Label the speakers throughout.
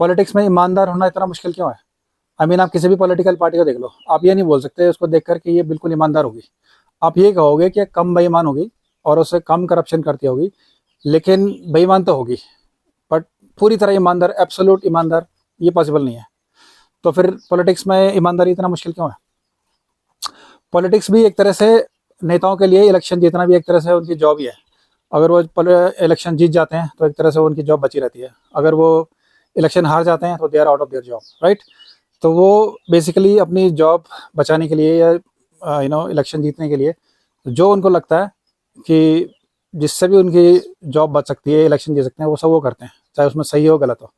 Speaker 1: Politics में ईमानदार होना इतना मुश्किल क्यों है? आई मीन आप किसी भी पॉलिटिकल पार्टी को देख लो, आप ये नहीं बोल सकते उसको देखकर कि ये बिल्कुल ईमानदार होगी। आप ये कहोगे कि ये कम बेईमान होगी और उससे कम करप्शन करती होगी, लेकिन बेईमान तो होगी, बट पूरी तरह ईमानदार, एब्सोल्यूट ईमानदार, ये पॉसिबल नहीं है। तो फिर पॉलिटिक्स में ईमानदारी इतना मुश्किल क्यों है? पॉलिटिक्स भी एक तरह से नेताओं के लिए इलेक्शन जीतना भी एक तरह से उनकी जॉब ही है। अगर वो इलेक्शन जीत जाते हैं तो एक तरह से उनकी जॉब बची रहती है। अगर वो इलेक्शन हार जाते हैं तो they are out of their job, right? तो वो बेसिकली अपनी जॉब बचाने के लिए या इलेक्शन जीतने के लिए जो उनको लगता है कि जिससे भी उनकी जॉब बच सकती है, इलेक्शन जीत सकते हैं, वो सब वो करते हैं, चाहे उसमें सही हो गलत हो।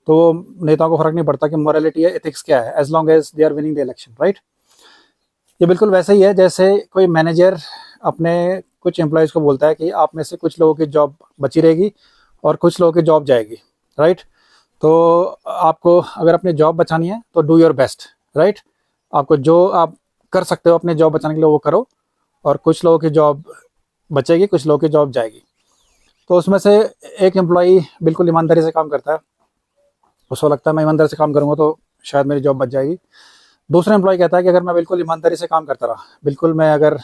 Speaker 1: तो वो नेताओं को फर्क नहीं पड़ता कि मोरालिटी है, एथिक्स क्या है, as long as they are winning the election, right? ये बिल्कुल वैसा ही है जैसे कोई मैनेजर अपने कुछ एम्प्लॉयज़ को बोलता है कि आप में से कुछ लोगों की जॉब बची रहेगी और कुछ लोगों की जॉब जाएगी, राइट? तो आपको अगर अपनी जॉब बचानी है तो डू योर बेस्ट, राइट? आपको जो आप कर सकते हो अपनी जॉब बचाने के लिए वो करो, और कुछ लोगों की जॉब बचेगी, कुछ लोगों की जॉब जाएगी। तो उसमें से एक एम्प्लॉई बिल्कुल ईमानदारी से काम करता है, उसको लगता है मैं ईमानदारी से काम करूँगा तो शायद मेरी जॉब बच जाएगी। दूसरा एम्प्लॉय कहता है कि अगर मैं बिल्कुल ईमानदारी से काम करता रहा, बिल्कुल मैं अगर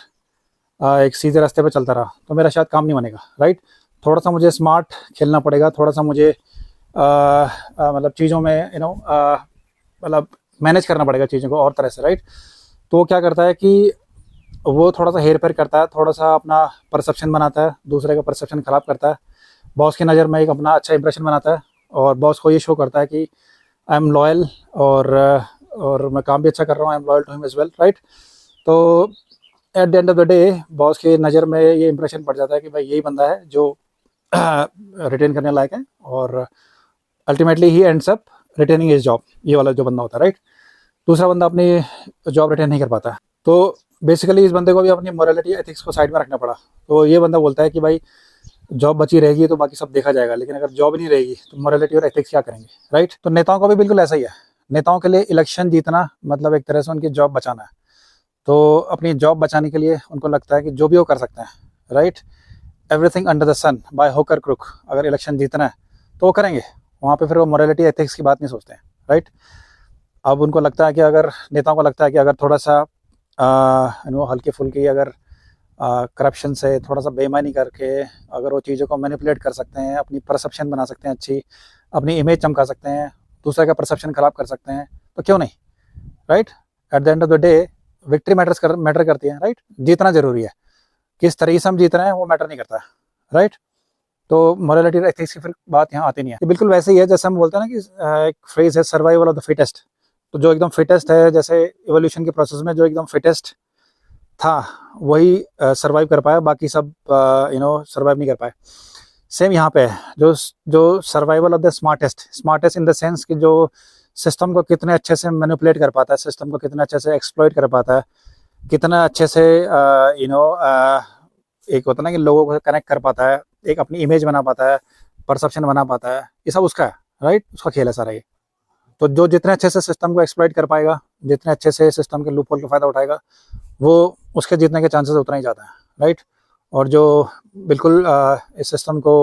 Speaker 1: एक सीधे रास्ते पे चलता रहा, तो मेरा शायद काम नहीं बनेगा, राइट? थोड़ा सा मुझे स्मार्ट खेलना पड़ेगा, थोड़ा सा मुझे मतलब चीज़ों में मतलब मैनेज करना पड़ेगा चीज़ों को और तरह से, राइट? तो वो क्या करता है कि वो थोड़ा सा हेर फेर करता है, थोड़ा सा अपना परसेप्शन बनाता है, दूसरे का परसेप्शन ख़राब करता है, बॉस की नज़र में एक अपना अच्छा इंप्रेशन बनाता है, और बॉस को ये शो करता है कि आई एम लॉयल, और मैं काम भी अच्छा कर रहा हूँ, I am loyal to him as well, right? तो at the end of the day boss की नज़र में ये इंप्रेशन पड़ जाता है कि भाई यही बंदा है जो रिटेन करने लायक है, और ultimately he ends up retaining his job, ये वाला जो बंदा होता है, राइट? दूसरा बंदा अपनी जॉब रिटेन नहीं कर पाता है। तो बेसिकली इस बंदे को भी अपनी मोरालिटी एथिक्स को साइड में रखना पड़ा। तो ये बंदा बोलता है कि भाई जॉब बची रहेगी तो बाकी सब देखा जाएगा, लेकिन अगर जॉब नहीं रहेगी तो मोरालिटी और एथिक्स क्या करेंगे, राइट? तो नेताओं का भी बिल्कुल ऐसा ही है। नेताओं के लिए इलेक्शन जीतना मतलब एक तरह से उनकी जॉब बचाना है। तो अपनी जॉब बचाने के लिए उनको लगता है कि जो भी वो कर सकते हैं, right, everything under the sun by hook or crook, अगर इलेक्शन जीतना है तो वो करेंगे। वहाँ पे फिर वो मोरालिटी एथिक्स की बात नहीं सोचते हैं, राइट? अब उनको लगता है कि अगर नेताओं को लगता है कि अगर थोड़ा सा हल्की फुल्की अगर करप्शन से थोड़ा सा बेईमानी करके अगर वो चीज़ों को मैनिपुलेट कर सकते हैं, अपनी परसेप्शन बना सकते हैं अच्छी, अपनी इमेज चमका सकते हैं, दूसरे का परसेप्शन ख़राब कर सकते हैं, तो क्यों नहीं, right? Eight the end of the day victory matter करती है, राइट? जीतना ज़रूरी है, किस तरीके से हम जीत रहे हैं वो मैटर नहीं करता है, राइट? तो मोरालिटी और एथिक्स की फिर बात यहाँ आती नहीं है। ये बिल्कुल वैसे ही है जैसे हम बोलते हैं ना कि एक फ्रेज है, सर्वाइवल ऑफ द फिटेस्ट। तो जो एकदम फिटेस्ट है, जैसे इवोल्यूशन के प्रोसेस में जो एकदम फिटेस्ट था वही सर्वाइव कर पाया, बाकी सब सर्वाइव नहीं कर पाए। सेम यहाँ पे है, जो survival of the smartest in the sense कि जो सिस्टम को कितने अच्छे से मैनिपुलेट कर पाता है, सिस्टम को कितने अच्छे से एक्सप्लॉइट कर पाता है, कितना अच्छे से एक होता है ना कि लोगों को कनेक्ट कर पाता है, एक अपनी इमेज बना पाता है, परसेप्शन बना पाता है, ये सब उसका है, राइट? उसका खेल है सारा ये। तो जो जितने अच्छे से सिस्टम को एक्सप्लॉइट कर पाएगा, जितने अच्छे से सिस्टम के लूप होल का फ़ायदा उठाएगा, वो उसके जीतने के चांसेस उतना ही ज़्यादा है, राइट? और जो बिल्कुल इस सिस्टम को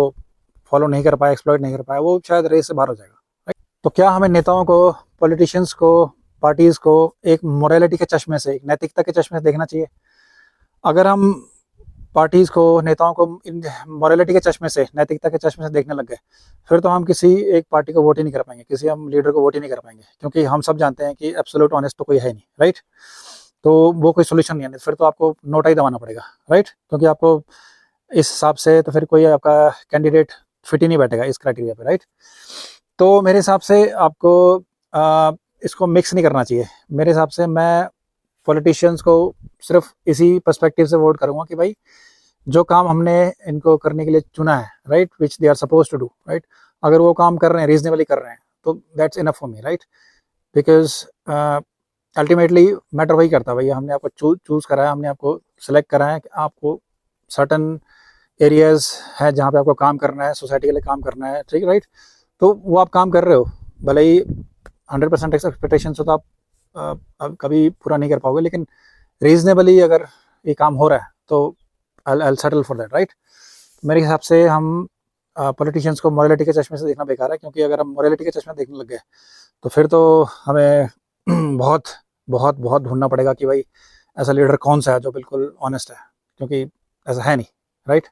Speaker 1: फॉलो नहीं कर पाया, एक्सप्लॉइट नहीं कर पाया, वो शायद रेस से बाहर हो जाएगा, राइट? तो क्या हमें नेताओं को, पॉलिटिशियंस को, पार्टीज़ को एक मोरालिटी के चश्मे से, एक नैतिकता के चश्मे से देखना चाहिए? अगर हम पार्टीज़ को, नेताओं को इन मोरालिटी के चश्मे से, नैतिकता के चश्मे से देखने लग गए, फिर तो हम किसी एक पार्टी को वोट ही नहीं कर पाएंगे, किसी हम लीडर को वोट ही नहीं कर पाएंगे, क्योंकि हम सब जानते हैं कि एब्सोल्यूट ऑनेस्ट तो कोई है नहीं, राइट? तो वो कोई सोल्यूशन नहीं है, फिर तो आपको नोटा ही दबाना पड़ेगा, राइट? क्योंकि आपको इस हिसाब से तो फिर कोई आपका कैंडिडेट फिट ही नहीं बैठेगा इस क्राइटेरिया पे, राइट? तो मेरे हिसाब से आपको इसको मिक्स नहीं करना चाहिए। मेरे हिसाब से मैं पॉलिटिशियंस को सिर्फ इसी पर्सपेक्टिव से वोट करूंगा कि भाई जो काम हमने इनको करने के लिए चुना है, right, which they are suppose to do, right, अगर वो काम कर रहे हैं, रीजनेबली कर रहे हैं, तो that's enough for me, right? Because ultimately matter वही करता है, भैया हमने आपको चूज़ करा है, हमने आपको सेलेक्ट करा है कि आपको सर्टन एरियाज है जहाँ पे आपको काम करना है, सोसाइटी के लिए काम करना है, ठीक, राइट? तो वो आप काम कर रहे हो, भले ही 100% एक्सपेक्टेशन से तो आप कभी पूरा नहीं कर पाओगे, लेकिन रीजनेबली अगर ये काम हो रहा है तो I'll settle for that, right? मेरे हिसाब से हम पॉलिटिशियंस को मोरालिटी के चश्मे से देखना बेकार है, क्योंकि अगर हम मोरालिटी के चश्मे देखने लग गए तो फिर तो हमें बहुत बहुत बहुत ढूंढना पड़ेगा कि भाई ऐसा लीडर कौन सा है जो बिल्कुल ऑनेस्ट है, क्योंकि ऐसा है नहीं, राइट।